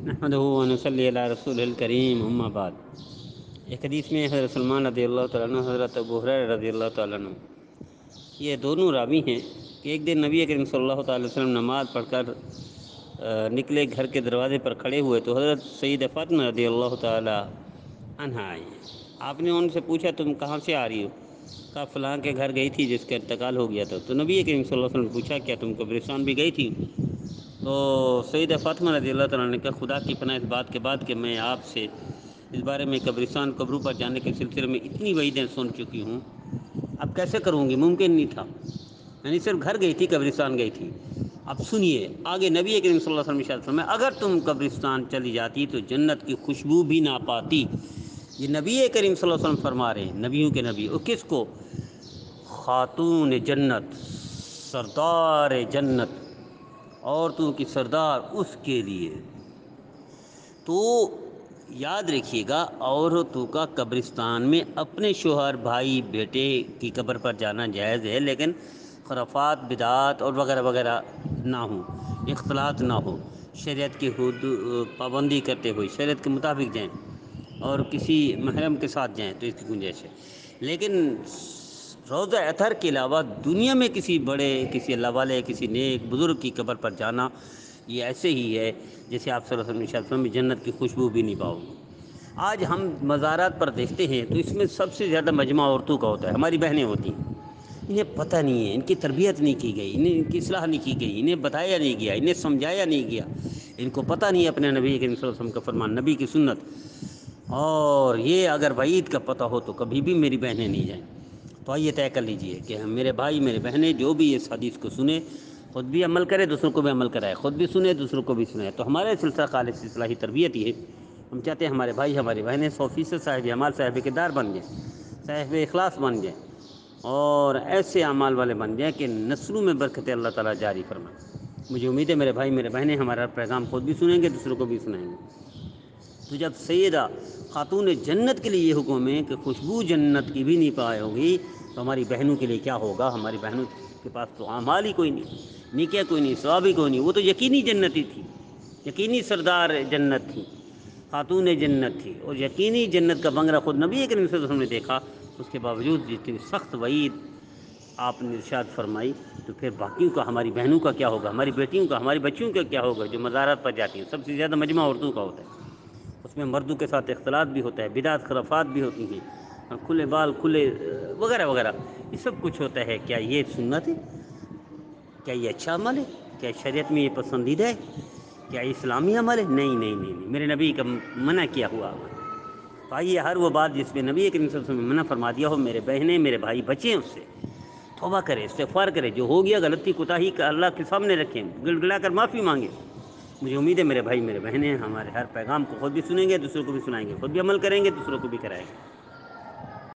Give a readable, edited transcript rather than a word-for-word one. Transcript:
نحمدہ و نصلی علی رسول الکریم، اما بعد۔ ایک حدیث میں حضرت سلمان رضی اللہ تعالیٰ عنہ، حضرت ابو ہریرہ رضی اللہ تعالیٰ عنہ، یہ دونوں راوی ہیں کہ ایک دن نبی کریم صلی اللہ تعالیٰ علیہ وسلم نماز پڑھ کر نکلے، گھر کے دروازے پر کھڑے ہوئے تو حضرت سیدہ فاطمہ رضی اللہ تعالیٰ عنہا آئی۔ آپ نے ان سے پوچھا تم کہاں سے آ رہی ہو؟ کہا فلاں کے گھر گئی تھی جس کا انتقال ہو گیا تھا۔ تو نبی کریم صلی اللہ علیہ وسلم نے پوچھا کیا تم قبرستان بھی گئی تھی؟ تو سیدہ فاطمہ رضی اللہ تعالیٰ نے کہا خدا کی پناہ اس بات کے بعد کہ میں آپ سے اس بارے میں قبروں پر جانے کے سلسلے میں اتنی وعیدیں سن چکی ہوں، اب کیسے کروں گی؟ ممکن نہیں تھا، یعنی صرف گھر گئی تھی، قبرستان گئی تھی۔ اب سنیے آگے نبی کریم صلی اللہ علیہ وسلم ارشاد فرمایا اگر تم قبرستان چلی جاتی تو جنت کی خوشبو بھی نہ پاتی۔ یہ نبی کریم صلی اللہ علیہ وسلم فرما رہے ہیں، نبیوں کے نبی، اور کس کو؟ خاتون جنت، سردار جنت، عورتوں کی سردار، اس کے لیے۔ تو یاد رکھیے گا عورتوں کا قبرستان میں اپنے شوہر، بھائی، بیٹے کی قبر پر جانا جائز ہے، لیکن خرافات، بدعات اور وغیرہ وغیرہ نہ ہوں، اختلاط نہ ہو، شریعت کی حدود پابندی کرتے ہوئے شریعت کے مطابق جائیں اور کسی محرم کے ساتھ جائیں تو اس کی گنجائش ہے۔ لیکن روضہ اطہر کے علاوہ دنیا میں کسی بڑے، کسی اللہ والے، کسی نیک بزرگ کی قبر پر جانا یہ ایسے ہی ہے جیسے آپ صلی اللہ علیہ وسلم میں جنت کی خوشبو بھی نہیں پاؤ گے۔ آج ہم مزارات پر دیکھتے ہیں تو اس میں سب سے زیادہ مجمع عورتوں کا ہوتا ہے، ہماری بہنیں ہوتی ہیں۔ انہیں پتہ نہیں ہے، ان کی تربیت نہیں کی گئی، ان کی اصلاح نہیں کی گئی، انہیں بتایا نہیں گیا، انہیں سمجھایا نہیں گیا، ان کو پتہ نہیں ہے اپنے نبی کریم صلی اللہ علیہ وسلم کا فرمان، نبی کی سنت۔ اور یہ اگر وعید کا پتہ ہو تو کبھی بھی میری بہنیں نہیں جائیں۔ تو آئیے طے کر لیجئے کہ ہم، میرے بھائی، میرے بہنیں، جو بھی اس حدیث کو سنیں خود بھی عمل کرے، دوسروں کو بھی عمل کرائے، خود بھی سنے، دوسروں کو بھی سنائے۔ تو ہمارے سلسلہ خالص اصلاحی تربیت یہ ہے، ہم چاہتے ہیں ہمارے بھائی، ہماری بہنیں 100% صاحب اعمال، صاحب کردار بن جائیں، صاحب اخلاص بن جائیں، اور ایسے اعمال والے بن جائیں کہ نسلوں میں برکت اللہ تعالیٰ جاری فرمائے۔ مجھے امید ہے میرے بھائی، میرے بہنیں ہمارا پیغام خود بھی سنیں گے، دوسروں کو بھی سنائیں گے۔ تو جب سیدہ خاتون جنت کے لیے یہ حکم ہے کہ خوشبو جنت کی بھی نہیں پائے ہوگی، تو ہماری بہنوں کے لیے کیا ہوگا؟ ہماری بہنوں کے پاس تو اعمال ہی کوئی نہیں، نیکیاں کوئی نہیں، ثواب ہی کوئی نہیں، وہ تو یقینی جنتی تھی، یقینی سردار جنت تھی، خاتون جنت تھی، اور یقینی جنت کا بنگلہ خود نبی کریم صلی اللہ علیہ وسلم نے دیکھا۔ اس کے باوجود جتنی سخت وعید آپ نے ارشاد فرمائی، تو پھر باقیوں کا، ہماری بہنوں کا کیا ہوگا؟ ہماری بیٹیوں کا، ہماری بچیوں کا کیا ہوگا جو مزارات پر جاتی ہیں؟ سب سے زیادہ مجمع عورتوں کا ہوتا ہے، اس میں مردوں کے ساتھ اختلاط بھی ہوتا ہے، بدعت، خرافات بھی ہوتی ہیں، کھلے بال، کھلے وغیرہ وغیرہ، یہ سب کچھ ہوتا ہے۔ کیا یہ سنت ہے؟ کیا یہ اچھا عمل ہے؟ کیا شریعت میں یہ پسندیدہ ہے؟ کیا یہ اسلامی عمل ہے؟ نہیں نہیں نہیں نہیں، میرے نبی کا منع کیا ہوا عمل۔ تو آئیے ہر وہ بات جس پہ نبی کریم صلی اللہ علیہ وسلم نے منع فرما دیا ہو، میرے بہنیں، میرے بھائی بچیں اس سے، توبہ کرے، استغفار کرے، جو ہو گیا غلطی کوتاہی کا اللہ کے سامنے رکھیں، گڑ گڑا کر معافی مانگیں۔ مجھے امید ہے میرے بھائی، میرے بہنیں ہمارے ہر پیغام کو خود بھی سنیں گے، دوسروں کو بھی سنائیں گے، خود بھی عمل کریں گے، دوسروں کو بھی کرائیں گے۔